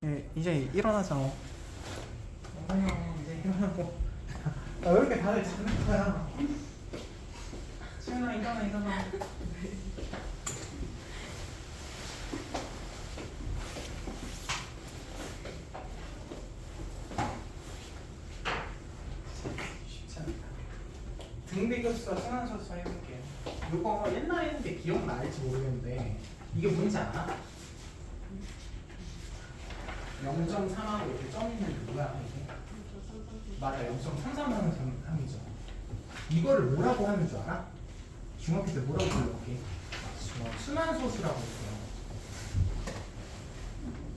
예, 이제 일어나자. 이제 일어나고. 왜 이렇게 다들 자는 거야? 지훈아 일어나. 쉽지 않다. 등비급수와 순환소수 해볼게요. 이거 옛날에 했는데 기억날지 모르겠는데 이게 뭔지 알아? 0.3하고 이렇게 점 있는 게 뭐야 이게? 맞아, 0.33하는 함이죠. 이거를 뭐라고 하는 줄 알아? 중학교 때 뭐라고 불러볼게? 순환소수라고 했어요.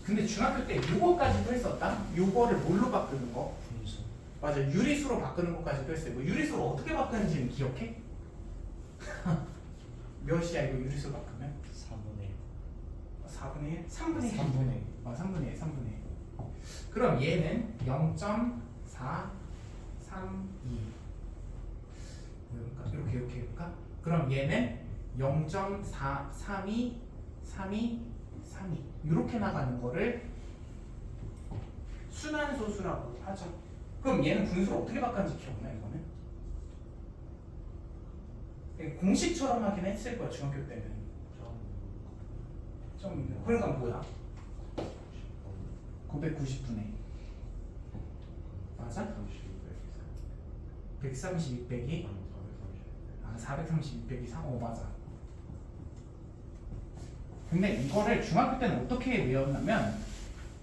근데 중학교 때 요거까지도 했었다? 요거를 뭘로 바꾸는 거? 맞아, 유리수로 바꾸는 것까지도 했어요. 뭐 유리수로 어떻게 바꾸는지는 기억해? 몇이야 이거 유리수로 바꾸면? 4분의 1? 3분의 1? 3분의 1. 그럼 얘는 0.432 이렇게 해볼까? 그럼 얘는 0.432 이렇게 나가는 거를 순환소수라고 하죠. 그럼 얘는 분수를 어떻게 바꿨는지 기억나 이거는? 공식처럼 하긴 했을 거야 중학교 때는. 그러니까 뭐야? 990분의 맞아? 132 빼기 432 빼기 3. 맞아. 근데 이거를 중학교 때는 어떻게 외웠냐면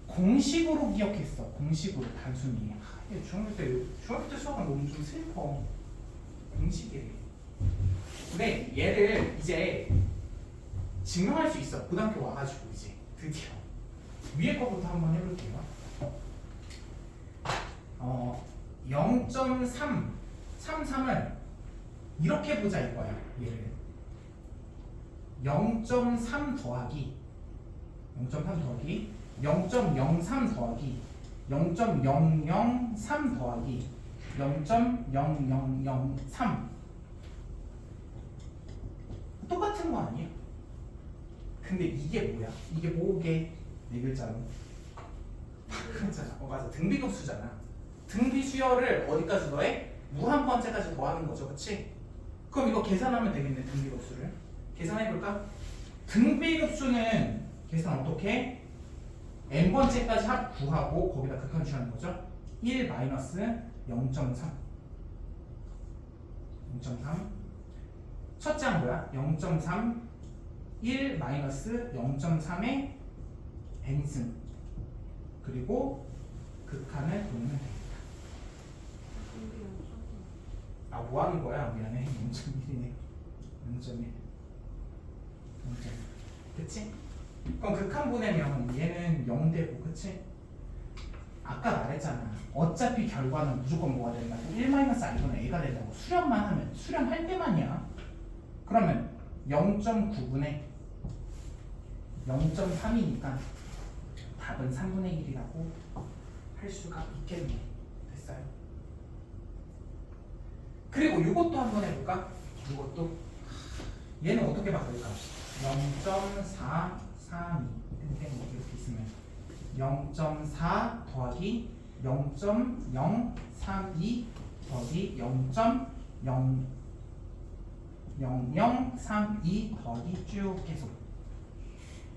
공식으로 기억했어. 공식으로 단순히. 중학교 때 수학은 너무 좀 슬퍼. 공식이래. 근데 얘를 이제 증명할 수 있어. 고등학교 와가지고 이제 드디어 위에 거부터 한번 해볼게요. 0.333을 이렇게 보자 이거야. 얘를 0.3 더하기 0.03 더하기 0.003 더하기 0.0003 똑같은 거 아니야? 근데 이게 뭐야? 이게 뭐게? 네 글자로 맞아, 등비급수잖아. 등비수열을 어디까지 더해? 무한 번째까지 더하는 거죠, 그렇지? 그럼 이거 계산하면 되겠네. 등비급수를 계산해볼까? 등비급수는 계산 어떻게 해? n번째까지 합 구하고 거기다 극한 취하는 거죠. 1 마이너스 0.3 첫째 한 뭐야? 0.3 1 마이너스 0.3의 n승 그리고 극한을 보면 되겠다. 뭐 하는 거야? 미안해. 0.1이네. 0.1 그치? 그럼 극한 보내면 얘는 0 되고, 그치? 아까 말했잖아. 어차피 결과는 무조건 뭐가 된다고? 1-i분의 a가 된다고. 수렴만 하면, 수렴할 때만이야. 그러면 0.9분의 0.3이니까 답은 3분의 1이라고 할 수가 있겠네. 됐어요? 그리고 이것도 한번 해볼까? 이것도 얘는 어떻게 바꿀까? 0.432 이렇게 있으면 0.4 더하기 0.032 더하기 0.0032 더하기 쭉 계속.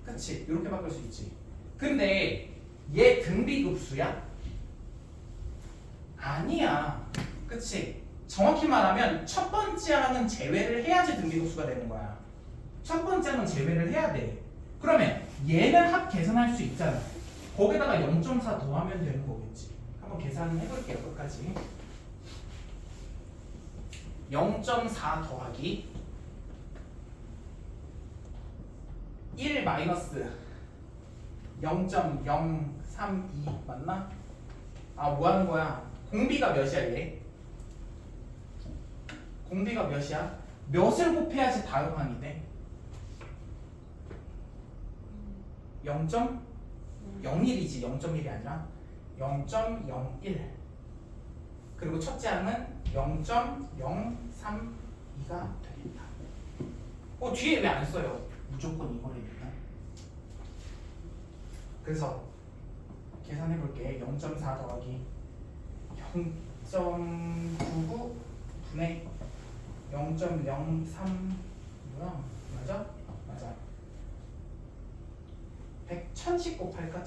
그치? 이렇게 바꿀 수 있지. 근데 얘 등비급수야? 아니야. 그치? 정확히 말하면 첫 번째 항은 제외를 해야지 등비급수가 되는 거야. 첫 번째 항은 제외를 해야 돼. 그러면 얘는 합 계산할 수 있잖아. 거기다가 0.4 더하면 되는 거겠지. 한번 계산해볼게요. 끝까지. 0.4 더하기 1 마이너스 0.032 맞나? 뭐 하는 거야? 공비가 몇이야 얘? 공비가 몇이야? 몇을 곱해야지 다음 항이 돼? 0.01이지 0.1이 아니라 0.01 그리고 첫째 항은 0.032가 되겠다. 뒤에 왜 안 써요? 무조건 이거를 일단. 그래서 해볼게. 0.4 더하기 0.99 분의 0.03 뭐야? 맞아? 맞아. 1000씩 곱할까?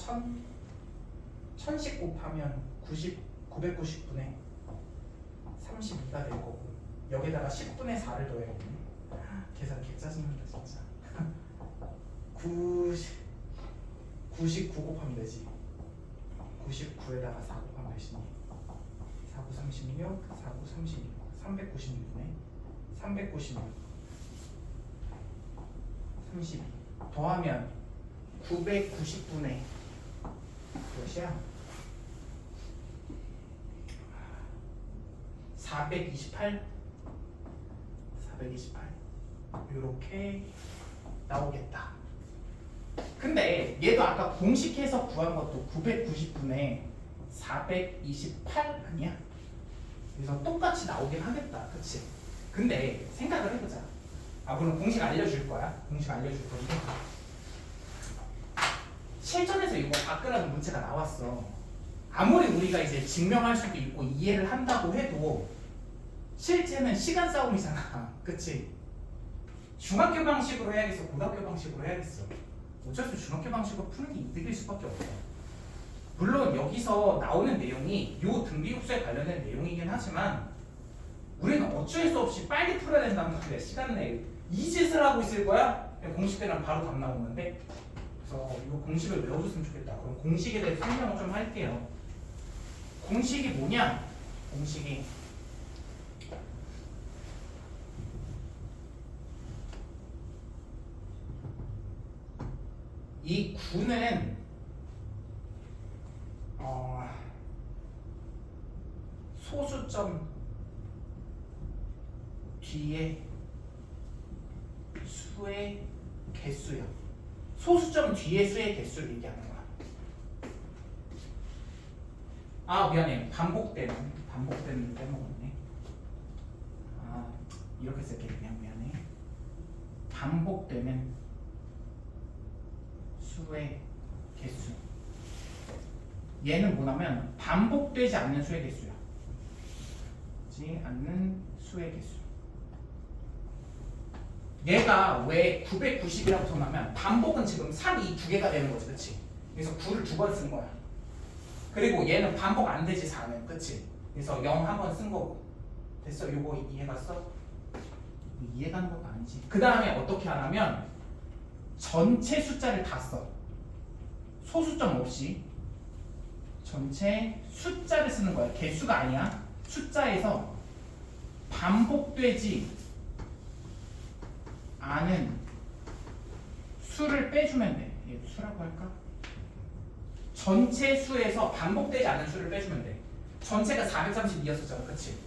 1000씩 곱하면 990분의 32가 될 거고 여기다가 10분의 4를 더해야 돼. 계산 개 짜증난다 진짜. 99 곱하면 되지. 99에다가 4 곱하면 되시니 4, 9, 36, 4, 9, 36 396네. 396 32 더하면 990분의 몇이야? 428 이렇게 나오겠다. 근데 얘도 아까 공식해서 구한 것도 990분의 428 아니야? 그래서 똑같이 나오긴 하겠다. 그치? 근데 생각을 해보자. 물론 공식 알려줄 거야. 공식 알려줄 건데 실전에서 이거 바꾸라는 문제가 나왔어. 아무리 우리가 이제 증명할 수도 있고 이해를 한다고 해도 실제는 시간 싸움이잖아. 그치? 중학교 방식으로 해야겠어? 고등학교 방식으로 해야겠어? 어쩔 수 없이 중학교 방식으로 푸는 게 이득일 수밖에 없어. 물론 여기서 나오는 내용이 요 등비급수에 관련된 내용이긴 하지만 우리는 어쩔 수 없이 빨리 풀어야 된다는 말이야. 시간 내에 이 짓을 하고 있을 거야? 공식되면 바로 답 나오는데 그래서 이거 공식을 외워줬으면 좋겠다. 그럼 공식에 대해서 설명을 좀 할게요. 공식이 뭐냐? 공식이 이 9는 소수점 뒤에 수의 개수야. 소수점 뒤에 수의 개수를 얘기하는 거야. 미안해. 반복되는 빼먹었네. 이렇게 쓸게. 그냥 미안해. 반복되는 수의 개수. 얘는 뭐냐면 반복되지 않는 수의 개수야. 되지 않는 수의 개수. 얘가 왜 990이라고 전하면 반복은 지금 3, 2 두 개가 되는 거지, 그치? 그래서 9를 두 번 쓴 거야. 그리고 얘는 반복 안 되지 4는, 그치? 그래서 0 한 번 쓴 거고. 됐어? 요거 이해갔어? 이해가는 것도 아니지. 그 다음에 어떻게 하냐면 전체 숫자를 다 써. 소수점 없이 전체 숫자를 쓰는 거야. 개수가 아니야. 숫자에서 반복되지 않은 수를 빼주면 돼. 얘 수라고 할까? 전체 수에서 반복되지 않은 수를 빼주면 돼. 전체가 432였었잖아, 그치?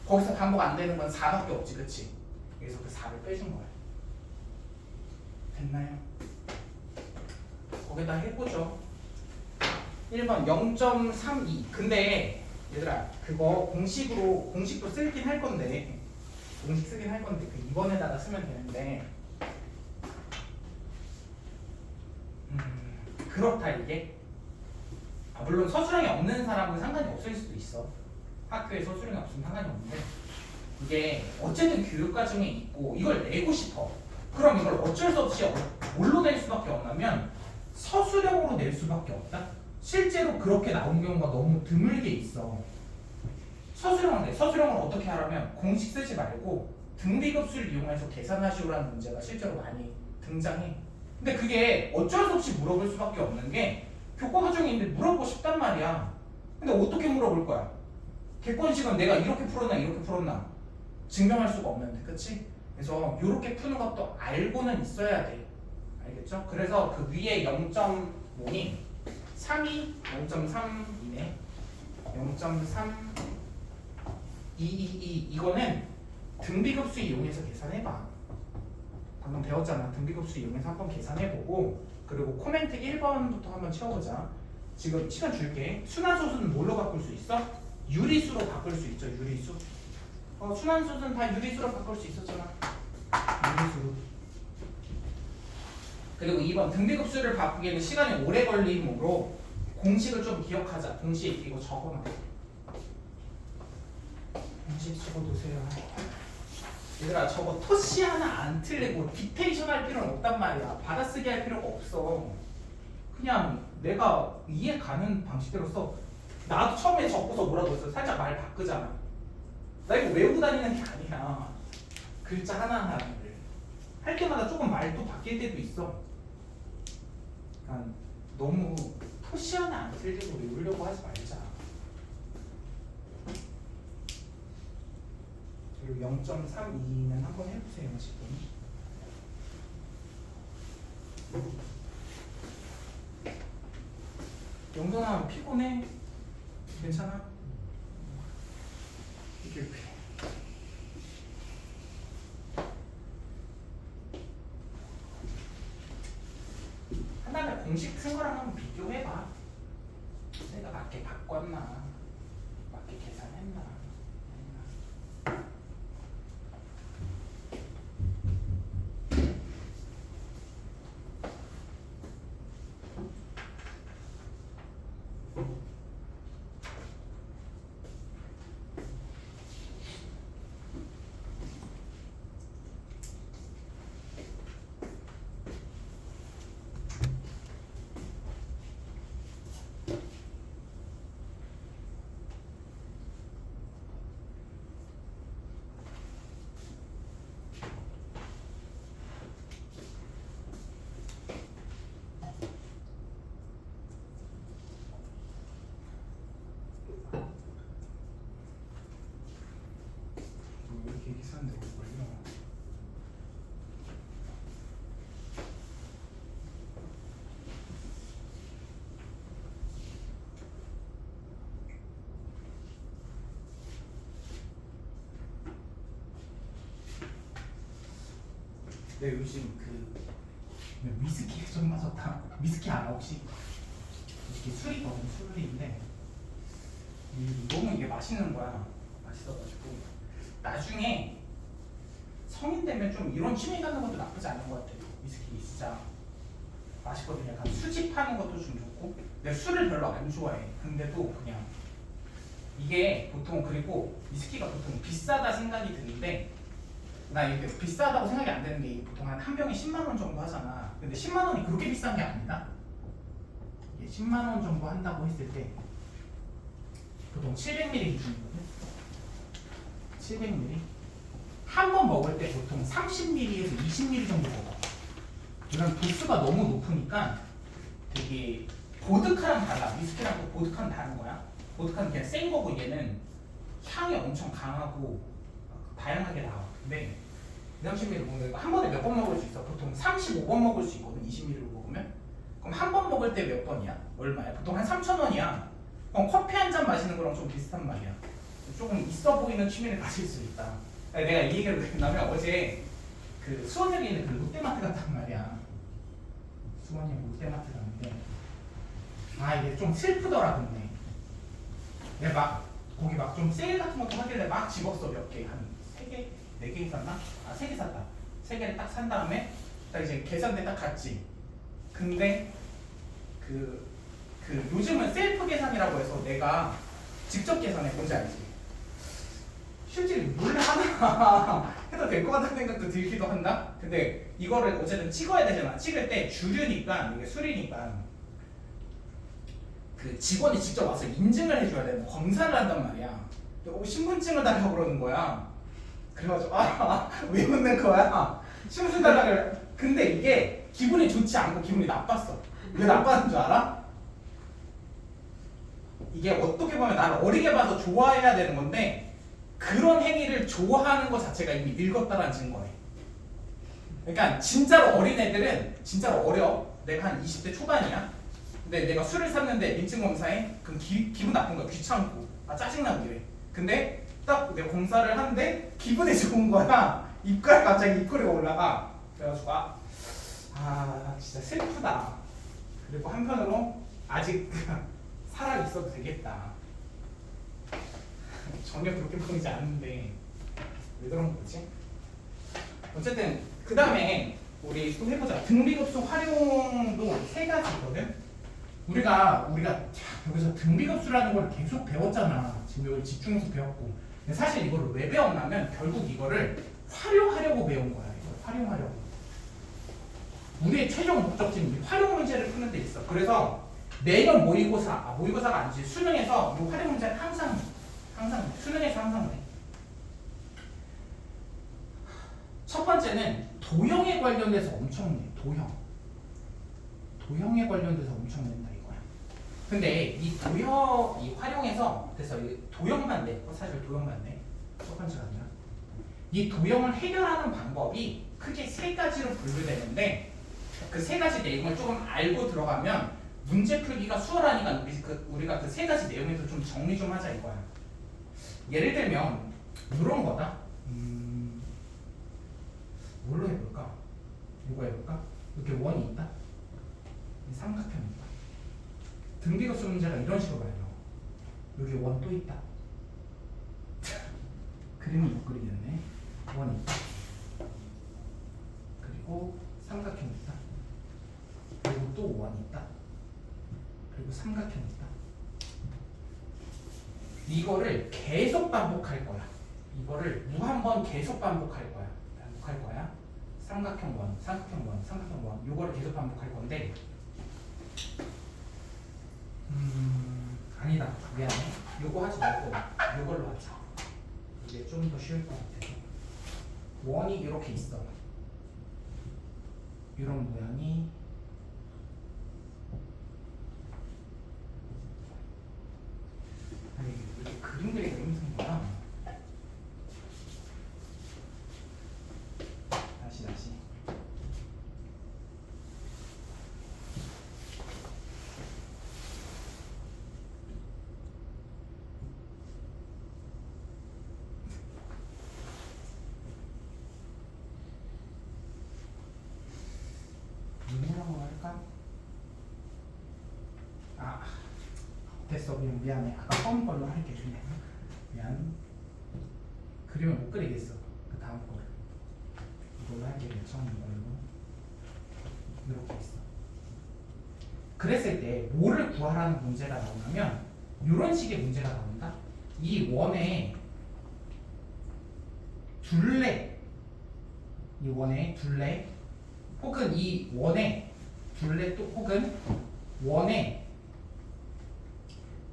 거기서 반복 안 되는 건 4밖에 없지, 그치? 그래서 그 4를 빼준 거야. 됐나요? 거기다 해보죠. 1번 0.32. 근데 얘들아 그거 공식도 쓰긴 할 건데 공식 쓰긴 할 건데 그 2번에다가 쓰면 되는데 그렇다 이게. 물론 서술형이 없는 사람은 상관이 없을 수도 있어. 학교에 서술형이 없으면 상관이 없는데 이게 어쨌든 교육과정에 있고 이걸 내고 싶어. 그럼 이걸 어쩔 수 없이 뭘로 낼 수밖에 없냐면 서술형으로 낼 수밖에 없다. 실제로 그렇게 나온 경우가 너무 드물게 있어. 서술형을 어떻게 하라면 공식 쓰지 말고 등비급수를 이용해서 계산하시오라는 문제가 실제로 많이 등장해. 근데 그게 어쩔 수 없이 물어볼 수밖에 없는 게 교과과정인데 물어보고 싶단 말이야. 근데 어떻게 물어볼 거야? 객관식은 내가 이렇게 풀었나 증명할 수가 없는데, 그치? 그래서 이렇게 푸는 것도 알고는 있어야 돼. 알겠죠? 그래서 그 위에 0.5니 3이 0.3이네. 0.3 이거는 등비급수 이용해서 계산해봐. 방금 배웠잖아. 등비급수 이용해서 한번 계산해보고 그리고 코멘트 1번부터 한번 채워보자. 지금 시간 줄게. 순환소수는 뭘로 바꿀 수 있어? 유리수로 바꿀 수 있죠. 유리수. 순환소수는 다 유리수로 바꿀 수 있었잖아. 유리수로. 그리고 2번 등비급수를 바꾸기에는 시간이 오래 걸리므로 공식을 좀 기억하자. 공식 이거 적어놔. 공식 적어두세요. 얘들아 저거 토시 하나 안 틀리고 디테이션 할 필요는 없단 말이야. 받아쓰기 할 필요가 없어. 그냥 내가 이해 가는 방식대로 써. 나도 처음에 적고서 뭐라고 했어? 살짝 말 바꾸잖아. 나 이거 외우고 다니는 게 아니야. 글자 하나하나를 할 때마다 조금 말도 바뀔 때도 있어. 그러니까 너무 토시 하나 안 틀리고 외우려고 하지 말자. 그리고 0.32는 한번 해보세요 지금. 영동아 피곤해? 괜찮아? 이렇게 하나를 공식 큰 거랑 한번 비교해봐. 내가 맞게 바꿨나 맞게 계산했나. 왜 이렇게 계산되고 걸려? 내 요즘 위스키에 좀 맞았다. 위스키 알아 혹시? 위스키 술이거든. 술인데 너무 이게 맛있는 거야. 맛있어가지고 나중에 성인 되면 좀 이런 취미 갖는 것도 나쁘지 않은 것 같아. 위스키 진짜 맛있거든. 약간 수집하는 것도 좀 좋고. 내가 술을 별로 안 좋아해. 근데도 그냥 이게 보통 그리고 위스키가 보통 비싸다 생각이 드는데 나 이게 비싸다고 생각이 안 되는 게 보통 한 병에 10만 원 정도 하잖아. 근데 10만 원이 그렇게 비싼 게 아니다. 이게 10만 원 정도 한다고 했을 때 보통 700ml 기준이거든. 700ml 한 번 먹을 때 보통 30ml에서 20ml 정도 먹어. 이런 도수가 너무 높으니까 되게 보드카랑 달라. 위스키랑 또 보드카는 다른 거야. 보드카는 그냥 센 거고 얘는 향이 엄청 강하고 다양하게 나와. 근데 30ml 먹는 거 한 번에 몇 번 먹을 수 있어? 보통 35번 먹을 수 있거든. 20ml로 먹으면. 그럼 한 번 먹을 때 몇 번이야? 얼마야? 보통 한 3,000원이야. 그럼 커피 한 잔 마시는 거랑 좀 비슷한 말이야. 조금 있어 보이는 취미를 가질 수 있다. 내가 이 얘기를 왜 했냐면 어제 그 수원역에 있는 그 롯데마트 갔단 말이야. 수원역 롯데마트 갔는데 이게 좀 슬프더라. 근데 내가 막 거기 막 좀 세일 같은 것도 하길래 막 집었어. 몇 개, 한 3개? 4개 샀나? 3개 샀다. 3개를 딱 산 다음에 딱 이제 계산대 딱 갔지. 근데 그 요즘은 셀프 계산이라고 해서 내가 직접 계산해. 뭔지 알지? 실제로 물 하나 해도 될 것 같다는 생각도 들기도 한다. 근데 이거를 어쨌든 찍어야 되잖아. 찍을 때 주류니까 이게 술이니까 그 직원이 직접 와서 인증을 해줘야 돼. 검사를 한단 말이야. 신분증을 달라고 그러는 거야. 그래가지고 왜 웃는 거야? 신분증 달라고 그래. 근데 이게 기분이 좋지 않고 기분이 나빴어. 왜 나빴는 줄 알아? 이게 어떻게 보면 나를 어리게 봐서 좋아해야 되는 건데 그런 행위를 좋아하는 것 자체가 이미 늙었다라는 증거래. 그러니까 진짜로 어린 애들은 진짜로 어려. 내가 한 20대 초반이야. 근데 내가 술을 샀는데 인증검사에 그럼 기분 나쁜 거야. 귀찮고 짜증나고 이래. 근데 딱 내가 검사를 하는데 기분이 좋은 거야. 입가에 갑자기 입꼬리가 올라가. 그래가지고 진짜 슬프다. 그리고 한편으로 아직 살아 있어도 되겠다. 전혀 그렇게 보이지 않는데 왜 그런 거지? 어쨌든 그 다음에 우리 또 해보자. 등비급수 활용도 3가지 있거든. 우리가 여기서 등비급수라는 걸 계속 배웠잖아. 지금 여기 집중해서 배웠고. 근데 사실 이거를 왜 배웠냐면 결국 이거를 활용하려고 배운 거야. 이걸 활용하려고. 우리의 최종 목적지는 이 활용 문제를 푸는 데 있어. 그래서 매년 모의고사가 아니지. 수능에서 이 활용 문제는 항상 수능에서 항상 돼. 첫 번째는 도형에 관련돼서 엄청 내. 도형에 관련돼서 엄청 낸다 이거야. 근데 이 활용해서 그래서 이 도형만 내. 사실 도형만 내. 첫 번째가 아니라 이 도형을 해결하는 방법이 크게 세 가지로 분류되는데 그 세 가지 내용을 조금 알고 들어가면 문제 풀기가 수월하니까 우리가 그 세 가지 내용에서 좀 정리 좀 하자 이거야. 예를 들면 이런 거다. 뭘로 해볼까? 이거 해볼까? 이렇게 원이 있다. 삼각형이 있다. 등비급수 문제가 이런 식으로 가요. 여기 원 또 있다. 그림을 못 그리겠네. 원이 있다. 그리고 삼각형이 있다. 그리고 또 원이 있다. 그리고 삼각형이 있다. 이거를 계속 반복할 거야. 이거를 무한번 계속 반복할 거야. 삼각형 원, 삼각형 원, 삼각형 원. 이거를 계속 반복할 건데 아니다. 미안해. 요거 하지 말고 요걸로 하자. 이게 좀 더 쉬울 것 같아. 원이 이렇게 있어. 이런 모양이 아니 이렇게 그림 그리기가 힘든 거야. 다시 눈이라고 할까? 됐어. 미안해. 아까 처음 걸로 할게. 미안. 그림을 못 그리겠어. 그 다음 거를 이걸로 할게. 처음 걸로 이렇게 있어. 그랬을 때 뭐를 구하라는 문제가 나오냐면 이런 식의 문제가 나온다. 이 원의 둘레, 혹은 이 원의 둘레 또 혹은 원의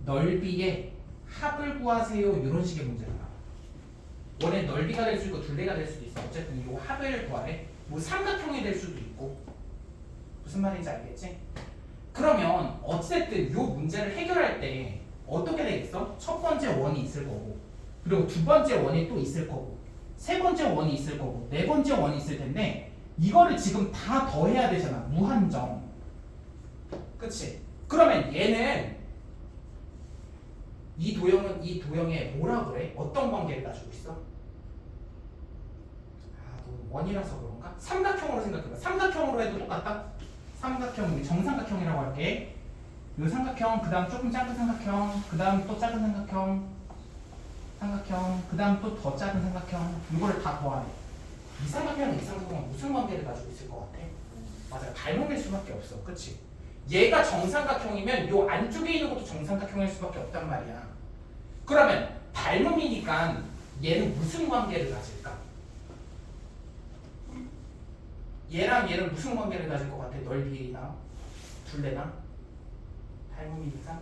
넓이의 합을 구하세요. 이런 식의 문제가 나와. 원의 넓이가 될 수도 있고 둘레가 될 수도 있어. 어쨌든 이 합을 구하래. 뭐 삼각형이 될 수도 있고. 무슨 말인지 알겠지? 그러면 어쨌든 이 문제를 해결할 때 어떻게 되겠어? 첫 번째 원이 있을 거고, 그리고 두 번째 원이 또 있을 거고, 세 번째 원이 있을 거고, 네 번째 원이 있을 텐데 이거를 지금 다 더해야 되잖아. 무한정. 그치? 그러면 얘는 이 도형에 뭐라 그래? 어떤 관계를 가지고 있어? 너 원이라서 그런가? 삼각형으로 생각해봐. 삼각형으로 해도 똑같다? 삼각형, 우리 정삼각형이라고 할게. 이 삼각형, 그 다음 조금 작은 삼각형, 그 다음 또 작은 삼각형, 그 다음 또 더 작은 삼각형. 이거를 다 더하래. 이 삼각형은 이 삼각형은 무슨 관계를 가지고 있을 것 같아? 맞아, 닮을 수밖에 없어. 그치? 얘가 정삼각형이면 요 안쪽에 있는 것도 정삼각형일 수밖에 없단 말이야. 그러면 닮음이니까 얘는 무슨 관계를 가질까? 얘랑 얘는 무슨 관계를 가질 것 같아? 넓이나 둘레나? 닮음이니까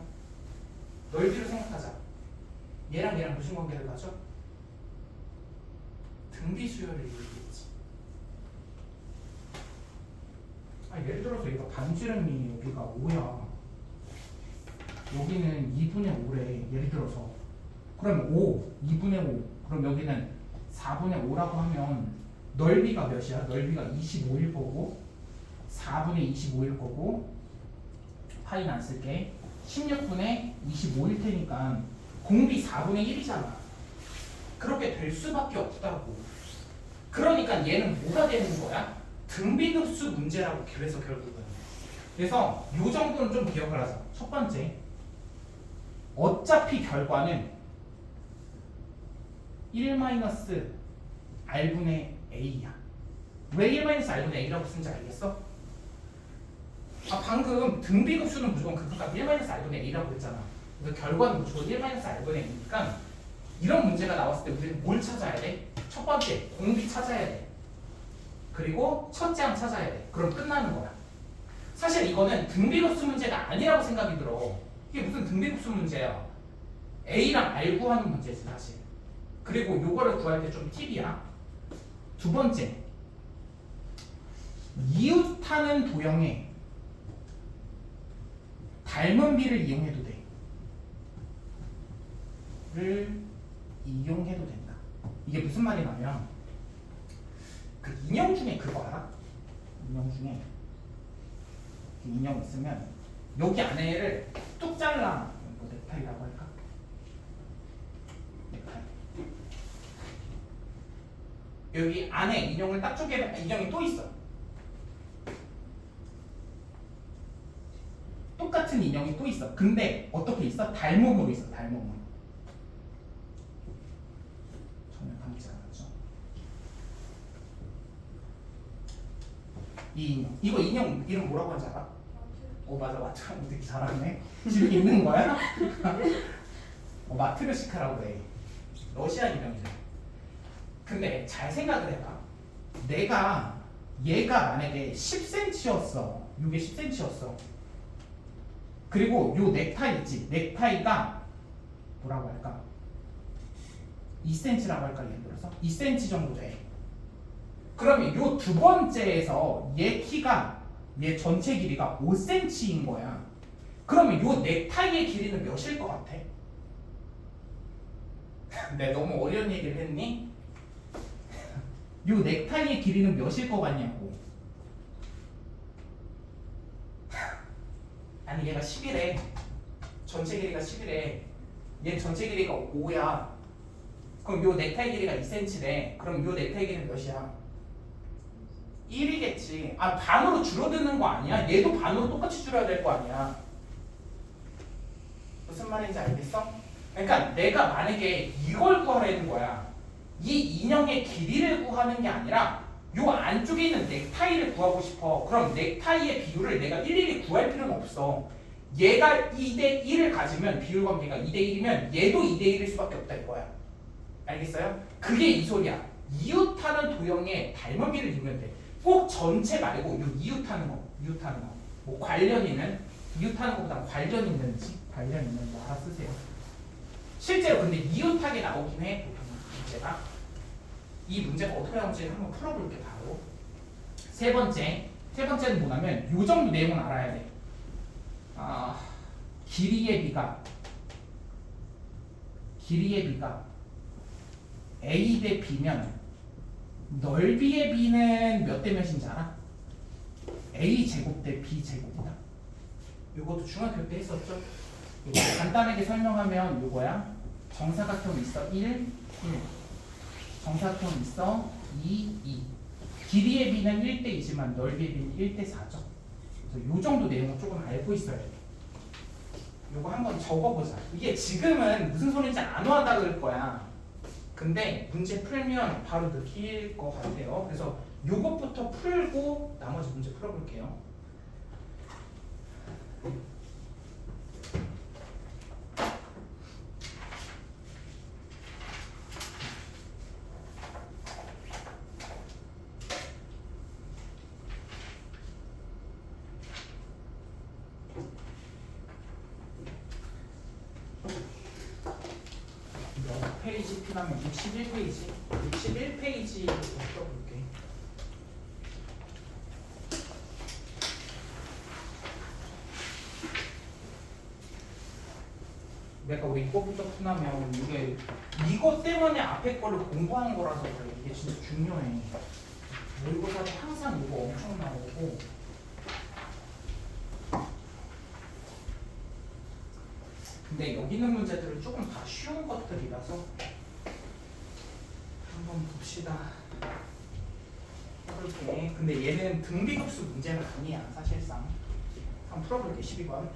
넓이로 생각하자. 얘랑 무슨 관계를 가져? 등비수열을 이루겠지. 예를 들어서 얘가 반지름이 여기가 5야. 여기는 2분의 5래. 예를 들어서. 그럼 2분의 5. 그럼 여기는 4분의 5라고 하면 넓이가 몇이야? 넓이가 25일 거고 4분의 25일 거고 파이는 안 쓸게. 16분의 25일 테니까 공비 4분의 1이잖아. 그렇게 될 수밖에 없다고. 그러니까 얘는 뭐가 되는 거야? 등비급수 문제라고. 그래서 결국은. 그래서 요 정도는 좀 기억을 하자. 첫 번째, 어차피 결과는 1-r분의 a야. 왜 1-r분의 a라고 쓴지 알겠어? 방금 등비급수는 무조건 극값 1-r분의 a라고 했잖아. 그래서 결과는 무조건 1-r분의 a니까 이런 문제가 나왔을 때 우리는 뭘 찾아야 돼? 첫 번째, 공비 찾아야 돼. 그리고 첫째 항 찾아야 돼. 그럼 끝나는 거야. 사실 이거는 등비급수 문제가 아니라고 생각이 들어. 이게 무슨 등비급수 문제야? A랑 R 구하는 문제지 사실. 그리고 요거를 구할 때 좀 팁이야. 두 번째, 이웃하는 도형에 닮은 비를 이용해도 돼. 를 이용해도 된다. 이게 무슨 말이냐면 그 인형 중에 그거 알아? 인형 중에 그 인형 있으면 여기 안에를 뚝 잘라. 뭐 넥타이라고 할까? 넥타이. 여기 안에 인형을 딱 쪼개면 인형이 또 있어. 똑같은 인형이 또 있어. 근데 어떻게 있어? 닮음으로 있어. 닮음으로. 전혀 감지 않았죠. 이 인형. 이거 인형 이름 뭐라고 하는지 알아? 맞아. 마트랑 되게 잘하네. 지금 있는 거야? 마트르시카라고 해. 러시아 인형이래. 근데 잘 생각을 해봐. 얘가 만약에 10cm였어. 이게 10cm였어. 그리고 요 넥타이 있지. 넥타이가 뭐라고 할까? 2cm라고 할까? 예를 들어서 2cm 정도 돼. 그러면 요 두 번째에서 얘 전체 길이가 5cm인 거야. 그러면 요 넥타이의 길이는 몇일 것 같아? 내가 너무 어려운 얘기를 했니? 요 넥타이의 길이는 몇일 것 같냐고. 아니 얘가 10이래. 전체 길이가 10이래. 얘 전체 길이가 5야. 그럼 요 넥타이 길이가 2cm래. 그럼 요 넥타이 길이는 몇이야? 1이겠지. 반으로 줄어드는 거 아니야? 얘도 반으로 똑같이 줄여야 될 거 아니야. 무슨 말인지 알겠어? 그러니까 내가 만약에 이걸 구하라는 거야. 이 인형의 길이를 구하는 게 아니라 요 안쪽에 있는 넥타이를 구하고 싶어. 그럼 넥타이의 비율을 내가 일일이 구할 필요는 없어. 얘가 2대1을 가지면 비율 관계가 2대1이면 얘도 2대1일 수밖에 없다 이거야. 알겠어요? 그게 이 소리야. 이웃하는 도형에 닮은 비를 이으면 돼. 꼭 전체 말고 요 이웃하는 거. 뭐 관련 있는 이웃하는 것보다 관련 있는지 관련 있는 거 알아 쓰세요. 실제로 근데 이웃하게 나오긴 해. 문제가. 이 문제가 어떻게 나오는지 한번 풀어볼게 바로. 세 번째는 뭐냐면 요 정도 내용은 알아야 돼. 길이의 비가 A 대 B면 넓이의 B는 몇 대 몇인지 알아? A 제곱 대 B 제곱이다. 요것도 중학교 때 했었죠? 요거 간단하게 설명하면 요거야. 정사각형 있어 1. 정사각형 있어 2. 길이의 B는 1대 2지만 넓이의 B는 1대 4죠. 그래서 요 정도 내용을 조금 알고 있어야 돼. 요거 한번 적어보자. 이게 지금은 무슨 소리인지 안 와닿을 그럴 거야. 근데 문제 풀면 바로 느낄 것 같아요. 그래서 요것부터 풀고 나머지 문제 풀어볼게요. 페이지 필요하면 61페이지부터 풀어볼게. 내가 왜 이거부터 푸냐면 이거 때문에 앞에 거를 공부한 거라서 그래. 이게 진짜 중요해. 모의고사에 항상 이거 엄청 나오고. 근데 여기 있는 문제들은 조금 다 쉬운 것들이라서 한번 봅시다. 풀어볼게. 근데 얘는 등비급수 문제는 아니야 사실상. 한번 풀어볼게. 12번.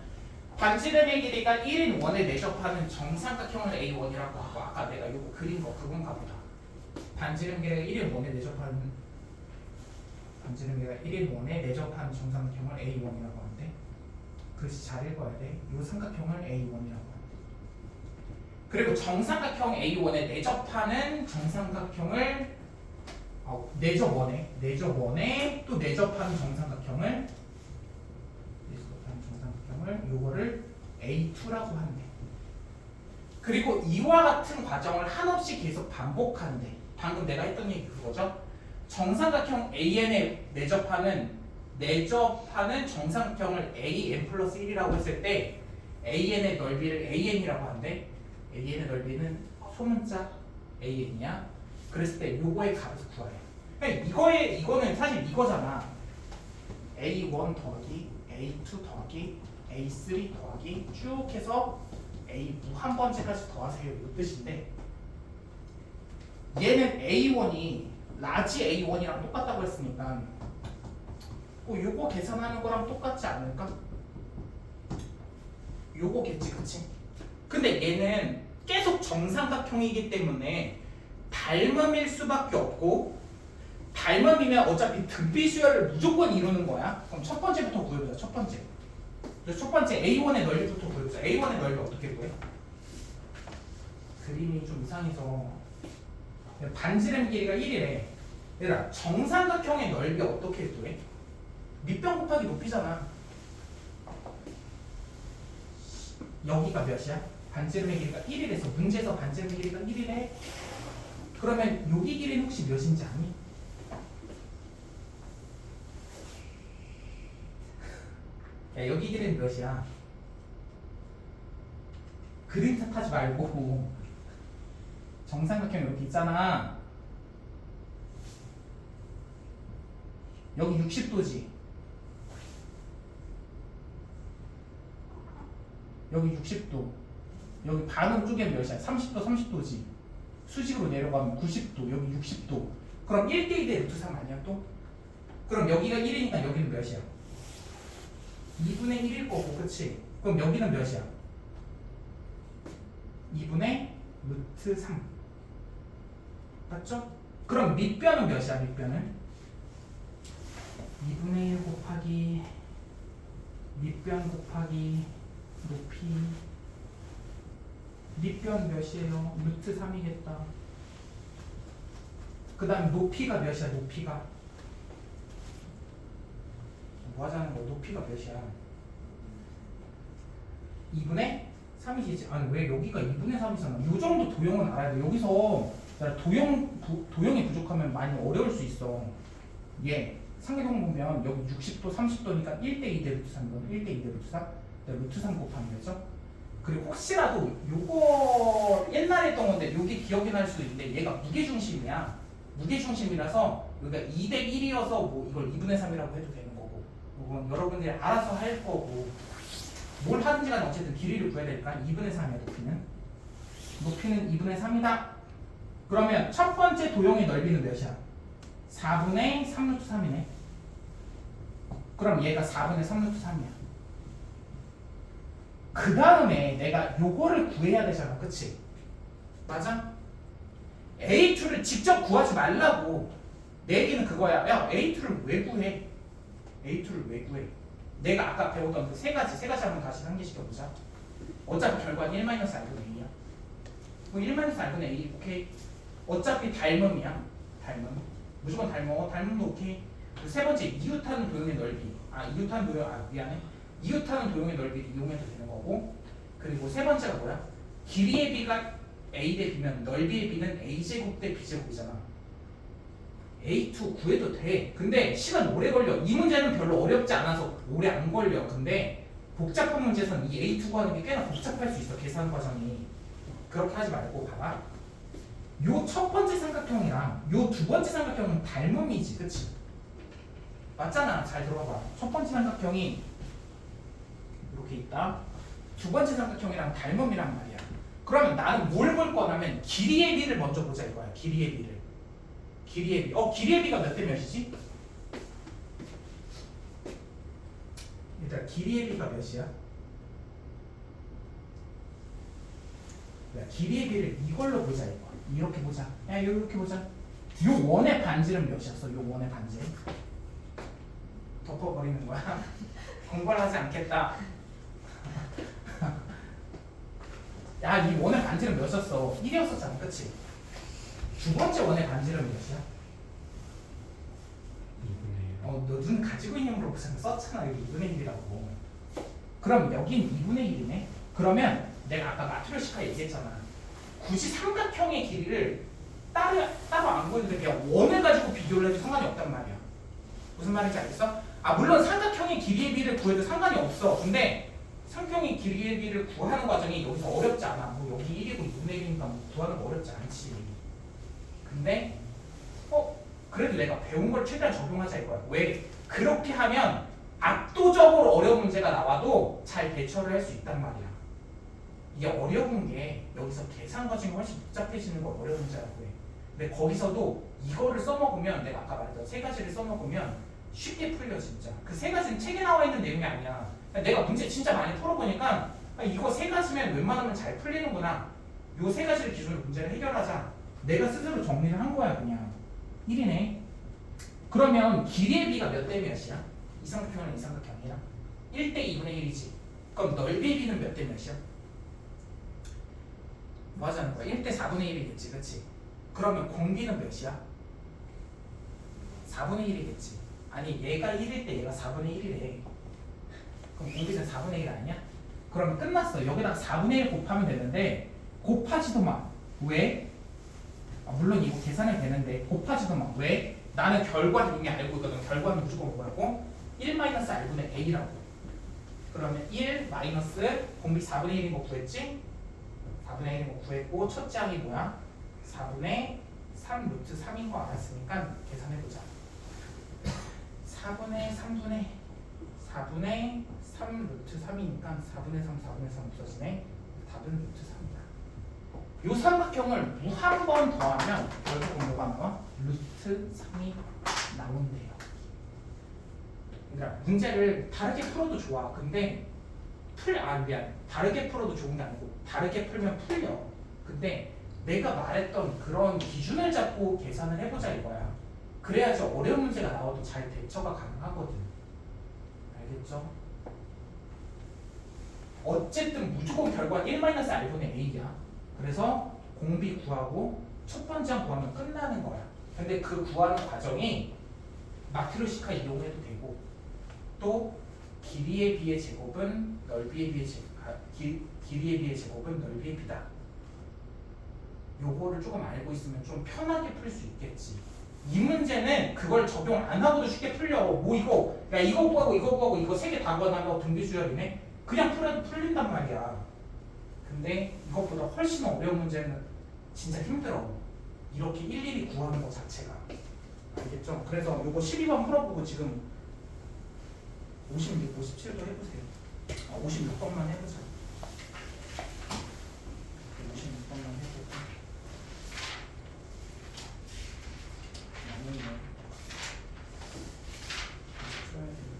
반지름의 길이가 1인 원에 내접하는 정삼각형을 A1이라고 하고, 아까 내가 이거 그린 거 그건가 보다. 반지름 길이가 1인 원에 내접하는 정삼각형을 A1이라고 하는데, 글씨 잘 읽어야 돼. 이 삼각형을 A1이라고 합니다. 그리고 정삼각형 A1에 내접하는 정삼각형을 내접원에 또 내접하는 정삼각형을 요거를 A2라고 한대. 그리고 이와 같은 과정을 한없이 계속 반복하는데 방금 내가 했던 얘기 그거죠. 정삼각형 AN에 내접하는 정삼각형을 AN 플러스 1이라고 했을 때 AN의 넓이를 AN이라고 하는데 AN의 넓이는 소문자 AN이야. 그랬을 때 요거의 값을 구하래. 그러니까 이거는 사실 이거잖아. A1 더하기 A2 더하기 A3 더하기 쭉 해서 A 한 번째까지 더하세요 이 뜻인데 얘는 A1이 라지 A1이랑 똑같다고 했으니까 요거 계산하는 거랑 똑같지 않을까? 요거겠지 그치? 근데 얘는 계속 정삼각형이기 때문에 닮음일 수밖에 없고 닮음이면 어차피 등비 수열을 무조건 이루는 거야. 그럼 첫 번째부터 구해보자. 첫 번째 A1의 넓이부터 구해보자. A1의 넓이 어떻게 구해? 그림이 좀 이상해서 반지름 길이가 1이래. 얘들아 정삼각형의 넓이 어떻게 구해? 밑변 곱하기 높이잖아. 여기가 몇이야? 반지름의 길이가 1이래서 문제에서 반지름의 길이가 1이래. 그러면 여기 길이는 혹시 몇인지 아니? 야 여기 길이는 몇이야? 그림 탓하지 말고 정삼각형 이렇게 있잖아. 여기 60도지. 여기 60도. 여기 반으로 쪼개면 몇이야? 30도, 30도지. 수직으로 내려가면 90도, 여기 60도. 그럼 1대2 대 루트 3 아니야 또? 그럼 여기가 1이니까 여기는 몇이야? 2분의 1일 거고, 그치? 그럼 여기는 몇이야? 2분의 루트 3. 맞죠? 그럼 밑변은 몇이야, 밑변은? 2분의 1 곱하기 밑변 곱하기 높이. 밑변 몇이에요? 루트 3이겠다. 그 다음 높이가 몇이야, 높이가? 뭐 하자는 거야? 높이가 몇이야? 2분의 3이지. 아니 왜 여기가 2분의 3이잖아. 이 정도 도형은 알아야 돼. 여기서 도형이 부족하면 많이 어려울 수 있어. 얘 상계동 보면 여기 60도 30도니까 1대2 대 루트 3이거든. 1대2 대 루트 3. 루트 3 곱하면 되죠. 그리고 혹시라도 요거 옛날에 했던 건데 요게 기억이 날 수도 있는데 얘가 무게중심이야. 무게중심이라서 여기가 2대 1이어서 뭐 이걸 2분의 3이라고 해도 되는 거고, 이건 여러분들이 알아서 할 거고, 뭘 하든지 간에 어쨌든 길이를 구해야 되니까 2분의 3이야. 높이는 2분의 3이다. 그러면 첫 번째 도형의 넓이는 몇이야? 4분의 3루트 3이네. 그럼 얘가 4분의 3루트 3이야. 그 다음에 내가 요거를 구해야 되잖아. 그치? 맞아? A2를 직접 구하지 말라고. 내 얘기는 그거야. 야 A2를 왜 구해? A2를 왜 구해? 내가 아까 배우던 그 세 가지 한번 다시 상기시켜보자. 어차피 결과는 1-R분의 A야. 뭐 1-R분의 A 오케이. 어차피 닮음이야. 닮음. 무조건 닮어. 닮음도 오케이. 세 번째 이웃하는 도형의 넓이. 미안해. 이웃하는 도형의 넓이를 이용해도 되는 거고. 그리고 세 번째가 뭐야? 길이의 비가 A 대 B면 넓이의 B는 A제곱 대 B제곱이잖아. A2 구해도 돼. 근데 시간 오래 걸려. 이 문제는 별로 어렵지 않아서 오래 안 걸려. 근데 복잡한 문제에서는 이 A2 구하는 게 꽤나 복잡할 수 있어. 계산 과정이. 그렇게 하지 말고 봐봐. 요 첫 번째 삼각형이랑 요 두 번째 삼각형은 닮음이지. 그치? 맞잖아. 잘 들어봐. 첫 번째 삼각형이 이렇게 있다. 두 번째 삼각형이랑 닮음이란 말이야. 그러면 나는 뭘 볼 거냐면 길이의 비를 먼저 보자 이거야. 길이의 비를. 길이의 비. 길이의 비가 몇 대 몇이지? 일단 길이의 비가 몇이야? 야, 길이의 비를 이걸로 보자 이거. 이렇게 보자. 야 이렇게 보자. 요 원의 반지름 몇이었어? 요 원의 반지름. 덮어버리는 거야. 공부를 하지 않겠다. 야, 이 원의 반지름 몇이었어? 1이었었잖아, 그치? 두 번째 원의 반지름 몇이야? 2분의 1. 너 눈 가지고 있는 걸로 썼잖아, 여기 2분의 1이라고. 그럼 여긴 2분의 1이네? 그러면 내가 아까 마트로시카 얘기했잖아. 굳이 삼각형의 길이를 따로 안 보여도 그냥 원을 가지고 비교를 해도 상관이 없단 말이야. 무슨 말인지 알겠어? 물론 삼각형의 길이의 비를 구해도 상관이 없어. 근데 삼각형의 길이의 비를 구하는 과정이 여기서 어렵지 않아. 뭐 여기 1이고 2분의 1이니까 뭐 구하는 거 어렵지 않지. 근데 그래도 내가 배운 걸 최대한 적용하자 이거야. 왜? 그렇게 하면 압도적으로 어려운 문제가 나와도 잘 대처를 할 수 있단 말이야. 이게 어려운 게 여기서 계산 과정이 훨씬 복잡해지는 걸 어려운 문제라고 해. 근데 거기서도 이거를 써먹으면 내가 아까 말했던 세 가지를 써먹으면 쉽게 풀려 진짜. 그 세 가지는 책에 나와 있는 내용이 아니야. 내가 문제 진짜 많이 풀어보니까 이거 세 가지면 웬만하면 잘 풀리는구나. 요 세 가지를 기준으로 문제를 해결하자. 내가 스스로 정리를 한 거야 그냥. 1이네. 그러면 길이의 비가 몇 대 몇이야? 이 삼각형이랑 이 삼각형이랑 1대 2분의 1이지. 그럼 넓이의 비는 몇 대 몇이야? 뭐 하자는 거야? 1대 4분의 1이겠지, 그치? 그러면 공비는 몇이야? 4분의 1이겠지. 아니 얘가 1일 때 얘가 4분의 1이래. 그럼 공비는 4분의 1 아니야? 그러면 끝났어. 여기다가 4분의 1 곱하면 되는데 곱하지도 마. 왜? 물론 이거 계산이 되는데 곱하지도 마. 왜? 나는 결과를 이미 알고 있거든. 결과는 무조건 뭐라고? 1-r분의 a라고. 그러면 1 마이너스 공비 4분의 1인 거 구했지? 4분의 1인 거 구했고 첫째 항이 뭐야? 4분의 3 루트 3인 거 알았으니까 계산해보자. 4분의 3분의 3 루트 3이니까 4분의 3 없어지네. 답은 루트 3이다. 요 삼각형을 무 한 번 더하면 결국 뭐가 나와? 루트 3이 나온대요. 그러니까 문제를 다르게 풀어도 좋아. 근데 미안. 다르게 풀어도 좋은 게 아니고 다르게 풀면 풀려. 근데 내가 말했던 그런 기준을 잡고 계산을 해보자 이거야. 그래야지 어려운 문제가 나와도 잘 대처가 가능하거든. 알겠죠? 어쨌든 무조건 결과는 1-r분의 a야. 그래서 공비 구하고 첫 번째 항 구하면 끝나는 거야. 근데 그 구하는 과정이 마트로시카 이용해도 되고 또 길이의 비의 제곱은 넓이의 비의 제곱, 길이의 비의 제곱은 넓이의 비다. 요거를 조금 알고 있으면 좀 편하게 풀 수 있겠지. 이 문제는 그걸 적용 안 하고도 쉽게 풀려. 뭐 이거 야 이거 구하고 이거 구하고 이거 세 개 다 구하고 등비수열이네. 그냥 풀어도 풀린단 말이야. 근데 이것보다 훨씬 어려운 문제는 진짜 힘들어. 이렇게 일일이 구하는 것 자체가. 알겠죠? 그래서 요거 12번 풀어보고 지금 56, 57도 해보세요. 56번만 해보자. 56번만 해보고. 아니면 풀어야 되는데.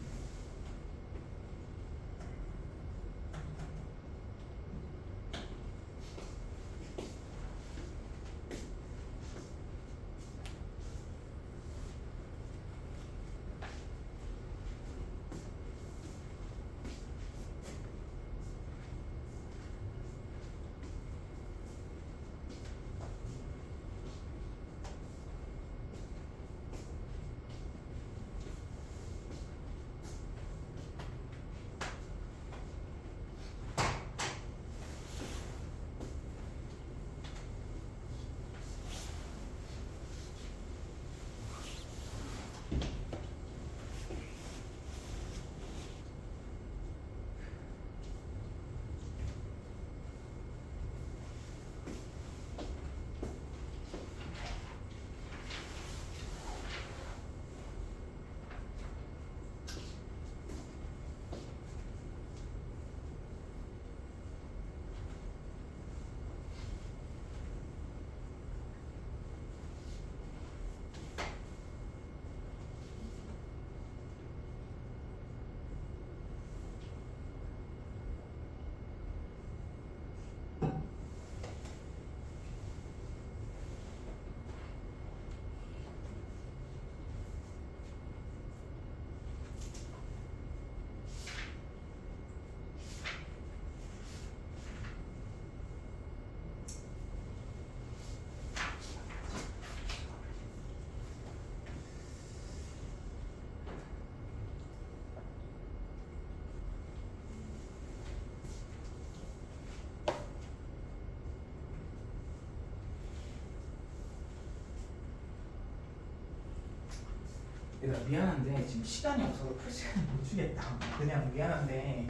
얘들아 미안한데 지금 시간이 없어서 풀 시간 못 주겠다. 그냥 미안한데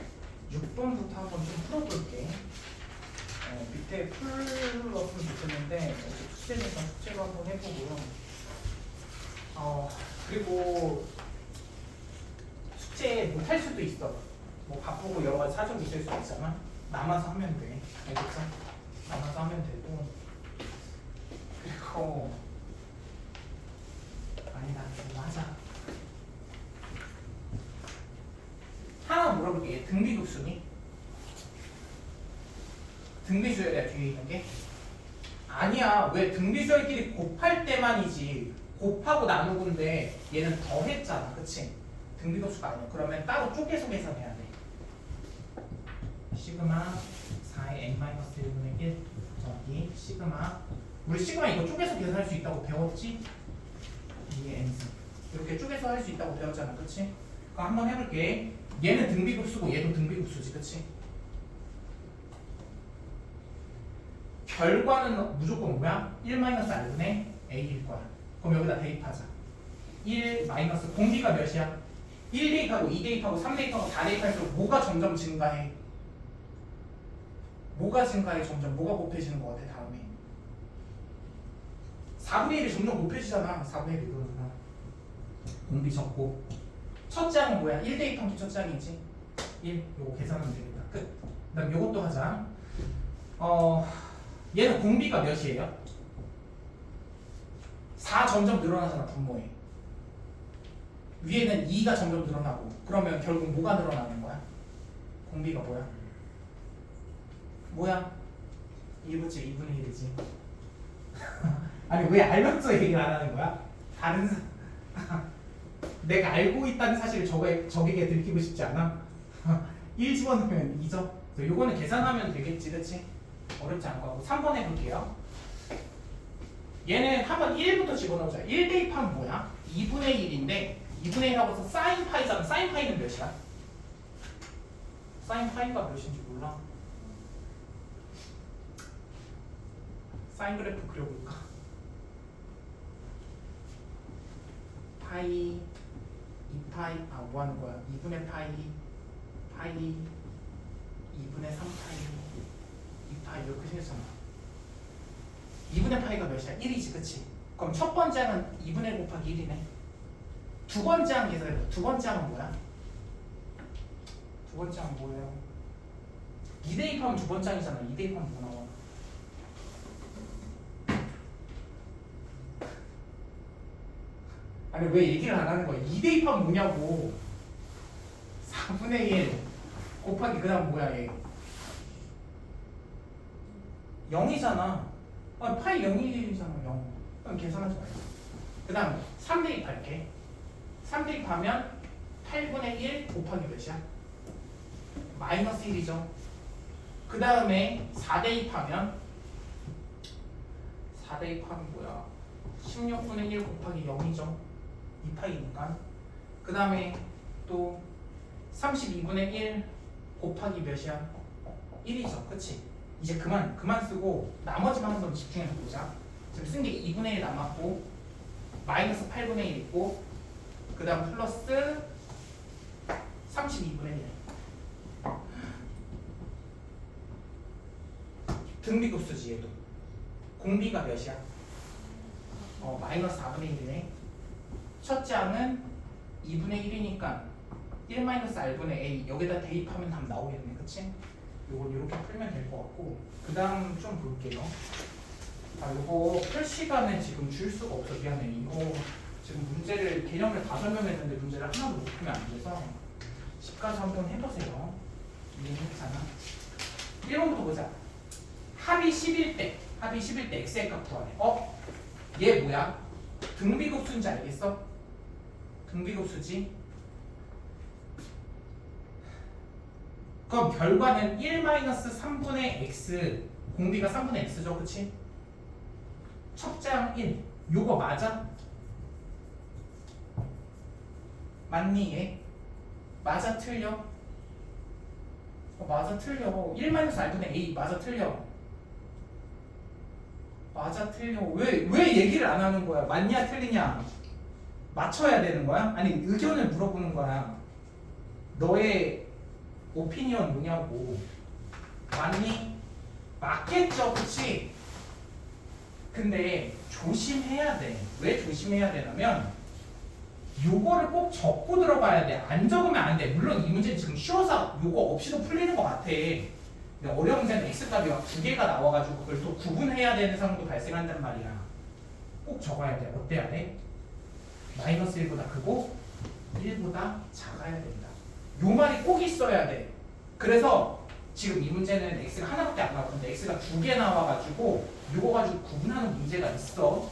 6번부터 한번 좀 풀어볼게. 밑에 풀었으면 좋겠는데 숙제니까 숙제로 한번 해보고요. 그리고 숙제 못할 수도 있어. 뭐 바쁘고 여러 가지 사정이 있을 수도 있잖아. 남아서 하면 돼. 알겠죠? 남아서 하면 되고. 그리고 아니다, 좀 하자. 하나 물어볼게. 등비급수니? 등비수열이야 뒤에 있는 게? 아니야. 왜 등비수열끼리 곱할 때만이지. 곱하고 나누고인데 얘는 더했잖아. 그치? 등비급수가 아니야. 그러면 따로 쪼개서 계산해야 돼. 시그마 4의 n-1분의 1 더하기 시그마, 우리 시그마 이거 쪼개서 계산할 수 있다고 배웠지? 2의 n승 이렇게 쪼개서 할 수 있다고 배웠잖아. 그치? 그럼 한번 해볼게. 얘는 등비급수고 얘도 등비급수지. 그치? 결과는 무조건 뭐야? 1-r분의 a일 거야. 그럼 여기다 대입하자. 1 마이너스 공비가 몇이야? 1 대입하고 2 대입하고 3 대입하고 4 대입할수록 뭐가 점점 증가해? 뭐가 증가해? 점점 뭐가 곱해지는 것 같아 다음에? 4분의 1이 점점 곱해지잖아. 4분의 1이 그러잖아. 공비 적고 첫째 항은 뭐야? 1 대입한 게 첫째 항이지. 1 요거 계산하면 되겠다. 끝. 그 다음 요것도 하자. 얘는 공비가 몇이에요? 4 점점 늘어나잖아. 분모에 위에는 2가 점점 늘어나고. 그러면 결국 뭐가 늘어나는 거야? 공비가 뭐야? 뭐야? 1분의 1이지. 아니 왜 알면서 얘기를 안 하는 거야? 다른 내가 알고 있다는 사실을 적에게 들키고 싶지 않아? 1 집어넣으면 2죠? 요거는 계산하면 되겠지. 그치? 어렵지 않고 하고 3번 해볼게요. 얘는 한번 1부터 집어넣자. 1 대입하면 뭐야? 2분의 1인데 2분의 1하고 서 사인 파이잖아. 사인 파이는 몇이야? 사인 파이가 몇인지 몰라? 사인 그래프 그려볼까? 파이 2파이 뭐 하는 거야? 2분의 파이 2분의 3파이 2파이 이렇게 생겼잖아. 2분의 파이가 몇이야? 1이지. 그치? 그럼 첫 번째 항은 2분의 1 곱하기 1이네. 두 번째 항 계산해봐. 두 번째 항은 뭐야? 두 번째 항은 뭐예요? 2 대입하면 두 번째 항이잖아. 2 대입하면 뭐 나와? 아니 왜 얘기를 안 하는 거야? 2 대입하면 뭐냐고. 4분의 1 곱하기 그 다음 뭐야 얘? 0이잖아. 파이 0이잖아. 0. 그럼 계산하지 말자. 그 다음 3 대입할게. 3 대입하면 8분의 1 곱하기 몇이야? 마이너스 1이죠. 그 다음에 4 대입하면 뭐야? 16분의 1 곱하기 0이죠. 2파이니까. 그 다음에 또 32분의 1 곱하기 몇이야? 1이죠. 그치? 이제 그만 쓰고 나머지만 한번 집중해서 보자. 지금 쓴 게 2분의 1 남았고 마이너스 8분의 1 있고 그 다음 플러스 32분의 1. 등비급수지 얘도. 공비가 몇이야? 마이너스 4분의 1이네. 첫째 항은 2분의 1이니까 1-r분의 a 여기다 대입하면 답 나오겠네. 그치? 요걸 이렇게 풀면 될 것 같고 그 다음 좀 볼게요. 요거 풀 시간에 지금 줄 수가 없어. 미안해. 이거 지금 문제를 개념을 다 설명했는데 문제를 하나도 못 풀면 안 돼서 10까지 한번 해보세요. 이해했잖아. 1번부터 보자. 합이 10일 때 x의 값 구하래. 얘 뭐야? 등비급수인지 알겠어? 등비급수지? 그럼 결과는 1-3분의 x, 공비가 3분의 x죠. 그치? 첫째 항 1. 요거 맞아? 맞니 얘? 맞아 틀려? 맞아 틀려. 1-r분의 a 맞아 틀려. 맞아 틀려. 왜 얘기를 안 하는 거야? 맞냐 틀리냐? 맞춰야 되는 거야? 아니 의견을 물어보는 거야. 너의 오피니언 뭐냐고. 맞니? 맞겠죠, 그치? 근데 조심해야 돼. 왜 조심해야 되냐면 요거를 꼭 적고 들어가야 돼. 안 적으면 안 돼. 물론 이 문제는 지금 쉬워서 요거 없이도 풀리는 것 같아. 근데 어려운 문제는 x값이 막 두 개가 나와가지고 그걸 또 구분해야 되는 상황도 발생한단 말이야. 꼭 적어야 돼. 어때야 돼? 마이너스 1보다 크고 1보다 작아야 된다. 요 말이 꼭 있어야 돼. 그래서 지금 이 문제는 x가 하나밖에 안 나왔는데 x가 두 개 나와가지고 요거 가지고 구분하는 문제가 있어.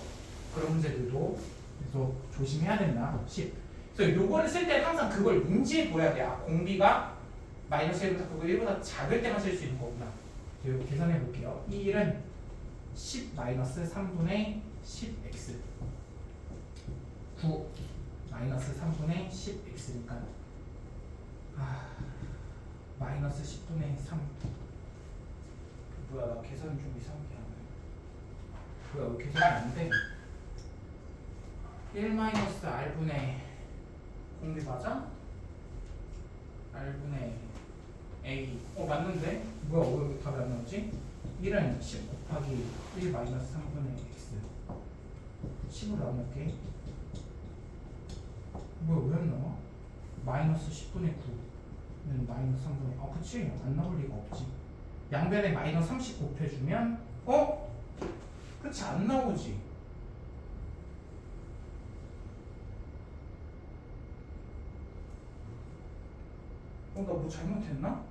그런 문제들도. 그래서 조심해야 된다. 10. 그래서 요거를 쓸 때 항상 그걸 인지해 둬야 돼. 아, 공비가 마이너스 1보다 크고 1보다 작을 때만 쓸 수 있는 거구나. 이거 계산해 볼게요. 이 1은 10 마이너스 3분의 10x 9 마이너스 3분의 10x니까 마이너스 10분의 3 뭐야 나 계산 좀 이상하게 하네. 뭐야 왜 계산이 안 돼? 1 마이너스 r분의 공비 맞아? r분의 a 맞는데? 뭐야 왜 답이 안 나오지? 1은 10 곱하기 1 마이너스 3분의 x 10으로 나눠볼게. 뭐야 왜 안 나와? 마이너스 10분의 9는 마이너스 3분의 그치 안 나올 리가 없지. 양변에 마이너스 30 곱해주면 그치 안 나오지. 나 뭐 잘못했나?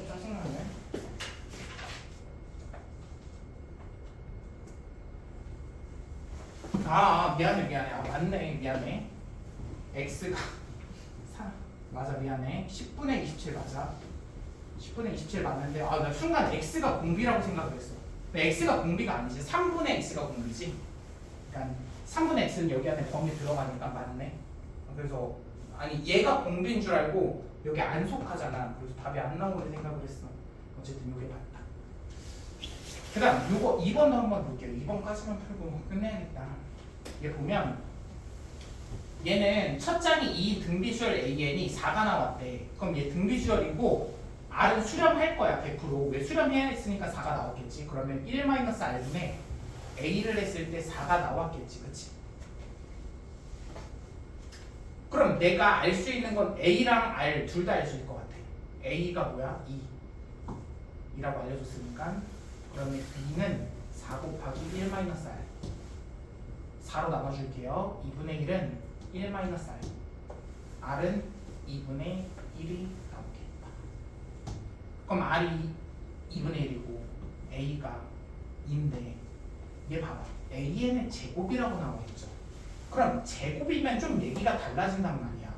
짜증나네. 미안해. 맞네, 미안해. x가 4 맞아, 미안해. 10분의 27 맞아. 10분의 27 맞는데 나 순간 x가 공비라고 생각을 했어. 근데 x가 공비가 아니지. 3분의 x가 공비지. 그러니까 3분의 x는 여기 안에 범위 들어가니까 맞네. 그래서 아니 얘가 공비인 줄 알고 여기 안 속하잖아. 그래서 답이 안 나오는 생각을 했어. 어쨌든 이게 맞다. 그 다음 요거 2번도 한번 볼게요. 2번까지만 풀고 끝내야겠다. 얘 보면 얘는 첫 장이 이 등비수열 AN이 4가 나왔대. 그럼 얘 등비수열이고 R은 수렴할 거야 100%. 왜 수렴해야 했으니까 4가 나왔겠지. 그러면 1-R분의 A를 했을 때 4가 나왔겠지. 그치? 그럼 내가 알 수 있는 건 A랑 R 둘 다 알 수 있을 것 같아. A가 뭐야? 2라고 알려줬으니까 그러면 B는 4 곱하기 1-R 4로 나눠줄게요. 2분의 1은 1-R R은 2분의 1이 나오겠다. 그럼 R이 2분의 1이고 A가 2인데 얘 봐봐. AN의 제곱이라고 나와있죠. 그럼 제곱이면 좀 얘기가 달라진단 말이야.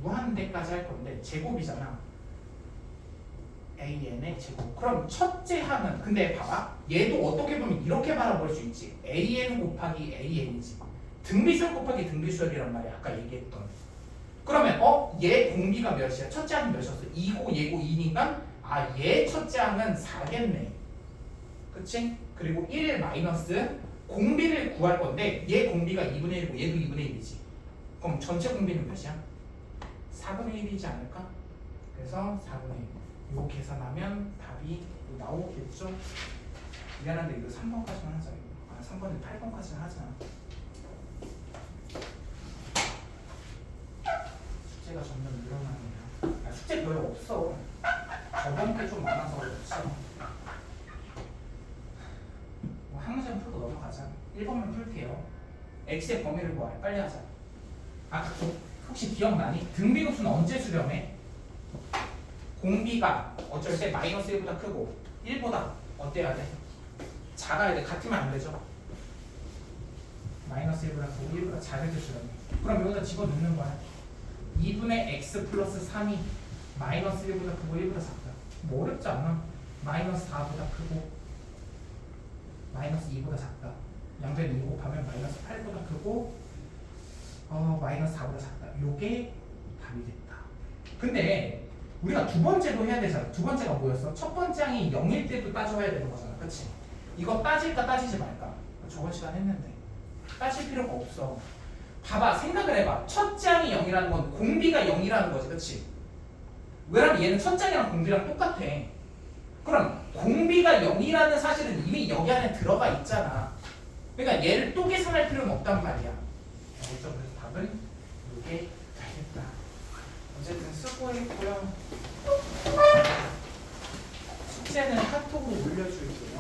무한대까지 할 건데 제곱이잖아. AN의 제곱. 그럼 첫째 항은 근데 봐봐. 얘도 어떻게 보면 이렇게 바라볼 수 있지. AN 곱하기 AN이지. 등비수열 곱하기 등비수열이란 말이야. 아까 얘기했던. 그러면 얘 공비가 몇이야? 첫째 항이 몇이었어? 2고 얘고 2니까 얘 첫째 항은 4겠네. 그치? 그리고 1 마이너스 공비를 구할 건데 얘 공비가 2분의 1이고 얘도 2분의 1이지. 그럼 전체 공비는 몇이야? 4분의 1이지 않을까? 그래서 4분의 1. 이거 계산하면 답이 나오겠죠? 미안한데 이거 3번까지만 하자. 3번은 8번까지는 하자. 숙제가 점점 늘어나네요. 숙제 별로 없어. 저번 게 좀 많아서 그렇지. 한 문제만 풀고 넘어가자. 1번만 풀게요. x의 범위를 구하래. 빨리 하자. 혹시 기억나니? 등비급수는 언제 수렴해? 공비가 어쩔 때 마이너스 1보다 크고 1보다 어때야 돼? 작아야 돼. 같으면 안 되죠. 마이너스 1보다 크고 1보다 작을 때 수렴해. 그럼 여기다 집어넣는 거야. 2분의 x 플러스 3이 마이너스 1보다 크고 1보다 작다. 뭐 어렵지 않아. 마이너스 4보다 크고 마이너스 2보다 작다. 양변 2 곱하면 마이너스 8보다 크고 마이너스 4보다 작다. 요게 답이 됐다. 근데 우리가 두 번째도 해야 되잖아. 두 번째가 뭐였어? 첫 번째 항이 0일 때도 따져야 되는 거잖아. 그치? 이거 따질까 따지지 말까? 저번 시간 했는데 따질 필요가 없어. 봐봐, 생각을 해봐. 첫 장이 0이라는 건 공비가 0이라는 거지, 그치? 왜냐면 얘는 첫 장이랑 공비랑 똑같아. 그럼 공비가 0이라는 사실은 이미 여기 안에 들어가 있잖아. 그러니까 얘를 또 계산할 필요는 없단 말이야. 알겠죠? 그래서 답은 이게 되겠다. 어쨌든 수고했고요. 숙제는 카톡으로 올려줄게요.